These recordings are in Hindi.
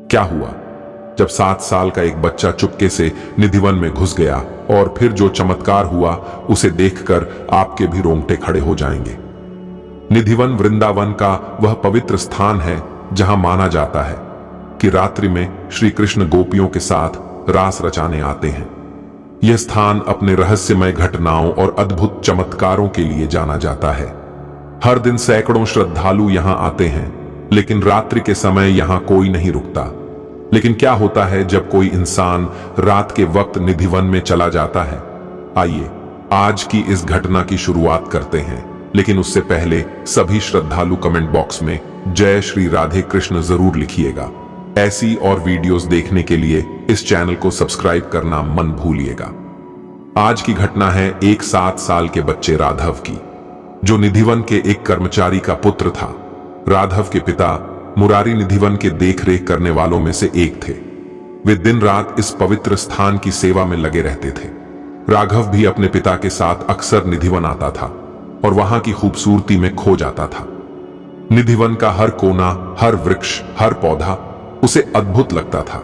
क्या हुआ? जब 7 साल का एक बच्चा चुपके से निधिवन में घुस गया और फिर जो चमत्कार हुआ उसे देखकर आपके भी रोंगटे खड़े हो जाएंगे। निधिवन वृंदावन का वह पवित्र स्थान है जहां माना जाता है कि रात्रि में श्री कृष्ण गोपियों के साथ रास रचाने आते हैं। यह स्थान अपने रहस्यमय घटनाओं और अद्भुत चमत्कारों के लिए जाना जाता है। हर दिन सैकड़ों श्रद्धालु यहां आते हैं, लेकिन रात्रि के समय यहां कोई नहीं रुकता। लेकिन क्या होता है जब कोई इंसान रात के वक्त निधिवन में चला जाता है? आइए आज की इस घटना की शुरुआत करते हैं, लेकिन उससे पहले सभी श्रद्धालु कमेंट बॉक्स में जय श्री राधे कृष्ण जरूर लिखिएगा। ऐसी और वीडियोस देखने के लिए इस चैनल को सब्सक्राइब करना मत भूलिएगा। आज की घटना है एक 7 साल के बच्चे राघव की, जो निधिवन के एक कर्मचारी का पुत्र था। राघव के पिता मुरारी निधिवन के देखरेख करने वालों में से एक थे। वे दिन रात इस पवित्र स्थान की सेवा में लगे रहते थे। राघव भी अपने पिता के साथ अक्सर निधिवन आता था और वहां की खूबसूरती में खो जाता था। निधिवन का हर कोना, हर वृक्ष, हर पौधा उसे अद्भुत लगता था।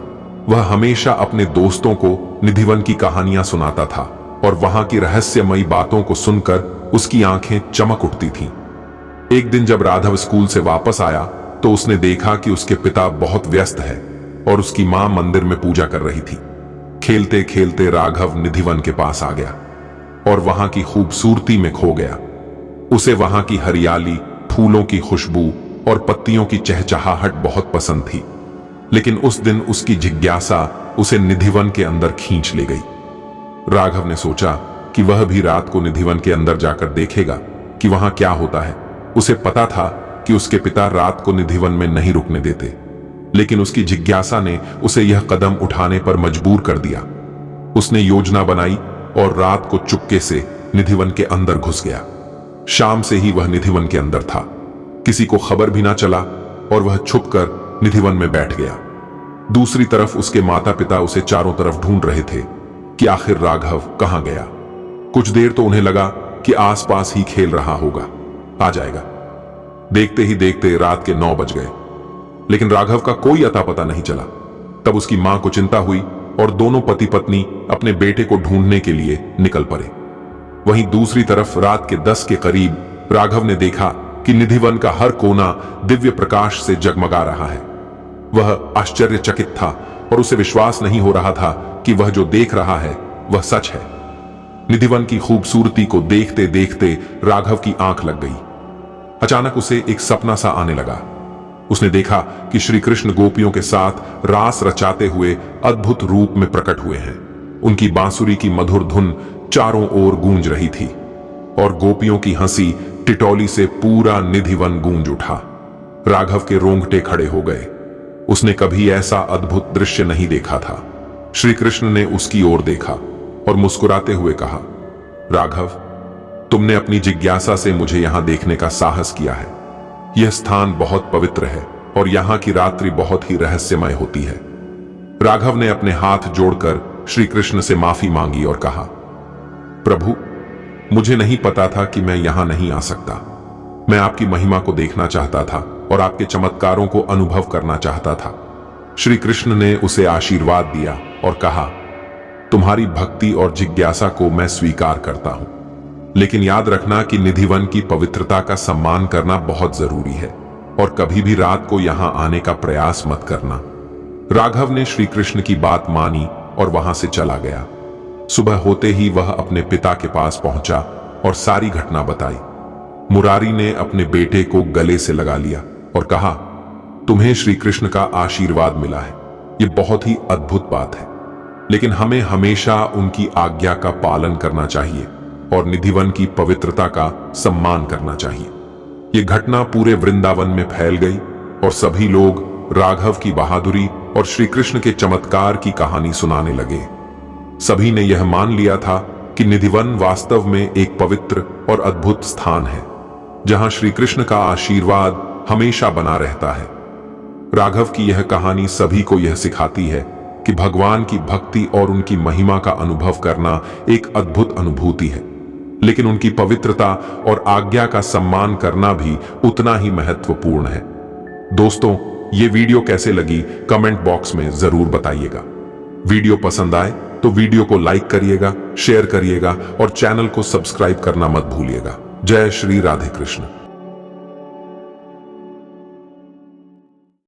वह हमेशा अपने दोस्तों को निधिवन की कहानियां सुनाता था और वहां की रहस्यमयी बातों को सुनकर उसकी आंखें चमक उठती थीं। एक दिन जब राघव स्कूल से वापस आया तो उसने देखा कि उसके पिता बहुत व्यस्त है और उसकी मां मंदिर में पूजा कर रही थी। खेलते खेलते राघव निधिवन के पास आ गया और वहां की खूबसूरती में खो गया। उसे वहां की हरियाली, फूलों की खुशबू और पत्तियों की चहचहाहट बहुत पसंद थी। लेकिन उस दिन उसकी जिज्ञासा उसे निधिवन के अंदर खींच ले गई। राघव ने सोचा कि वह भी रात को निधिवन के अंदर जाकर देखेगा कि वहां क्या होता है। उसे पता था कि उसके पिता रात को निधिवन में नहीं रुकने देते, लेकिन उसकी जिज्ञासा ने उसे यह कदम उठाने पर मजबूर कर दिया। उसने योजना बनाई और रात को चुपके से निधिवन के अंदर घुस गया। शाम से ही वह निधिवन के अंदर था। किसी को खबर भी ना चला और वह छुपकर निधिवन में बैठ गया। दूसरी तरफ उसके माता पिता उसे चारों तरफ ढूंढ रहे थे कि आखिर राघव कहां गया। कुछ देर तो उन्हें लगा कि आसपास ही खेल रहा होगा, आ जाएगा। देखते ही देखते रात के 9 बज गए, लेकिन राघव का कोई अता पता नहीं चला। तब उसकी मां को चिंता हुई और दोनों पति पत्नी अपने बेटे को ढूंढने के लिए निकल पड़े। वहीं दूसरी तरफ रात के 10 के करीब राघव ने देखा कि निधिवन का हर कोना दिव्य प्रकाश से जगमगा रहा है। वह आश्चर्यचकित था और उसे विश्वास नहीं हो रहा था कि वह जो देख रहा है वह सच है। निधिवन की खूबसूरती को देखते देखते राघव की आंख लग गई। अचानक उसे एक सपना सा आने लगा। उसने देखा कि श्री कृष्ण गोपियों के साथ रास रचाते हुए अद्भुत रूप में प्रकट हुए हैं। उनकी बांसुरी की मधुर धुन चारों ओर गूंज रही थी और गोपियों की हंसी टिटौली से पूरा निधिवन गूंज उठा। राघव के रोंगटे खड़े हो गए। उसने कभी ऐसा अद्भुत दृश्य नहीं देखा था। श्री कृष्ण ने उसकी ओर देखा और मुस्कुराते हुए कहा, राघव, तुमने अपनी जिज्ञासा से मुझे यहां देखने का साहस किया है। यह स्थान बहुत पवित्र है और यहां की रात्रि बहुत ही रहस्यमय होती है। राघव ने अपने हाथ जोड़कर श्री कृष्ण से माफी मांगी और कहा, प्रभु, मुझे नहीं पता था कि मैं यहां नहीं आ सकता। मैं आपकी महिमा को देखना चाहता था और आपके चमत्कारों को अनुभव करना चाहता था। श्री कृष्ण ने उसे आशीर्वाद दिया और कहा, तुम्हारी भक्ति और जिज्ञासा को मैं स्वीकार करता हूं, लेकिन याद रखना कि निधिवन की पवित्रता का सम्मान करना बहुत जरूरी है और कभी भी रात को यहां आने का प्रयास मत करना। राघव ने श्री कृष्ण की बात मानी और वहां से चला गया। सुबह होते ही वह अपने पिता के पास पहुंचा और सारी घटना बताई। मुरारी ने अपने बेटे को गले से लगा लिया और कहा, तुम्हें श्री कृष्ण का आशीर्वाद मिला है। यह बहुत ही अद्भुत बात है, लेकिन हमें हमेशा उनकी आज्ञा का पालन करना चाहिए और निधिवन की पवित्रता का सम्मान करना चाहिए। यह घटना पूरे वृंदावन में फैल गई और सभी लोग राघव की बहादुरी और श्री कृष्ण के चमत्कार की कहानी सुनाने लगे। सभी ने यह मान लिया था कि निधिवन वास्तव में एक पवित्र और अद्भुत स्थान है, जहां श्री कृष्ण का आशीर्वाद हमेशा बना रहता है। राघव की यह कहानी सभी को यह सिखाती है कि भगवान की भक्ति और उनकी महिमा का अनुभव करना एक अद्भुत अनुभूति है, लेकिन उनकी पवित्रता और आज्ञा का सम्मान करना भी उतना ही महत्वपूर्ण है। दोस्तों, ये वीडियो कैसे लगी कमेंट बॉक्स में जरूर बताइएगा। वीडियो पसंद आए तो वीडियो को लाइक करिएगा, शेयर करिएगा और चैनल को सब्सक्राइब करना मत भूलिएगा। जय श्री राधे कृष्ण।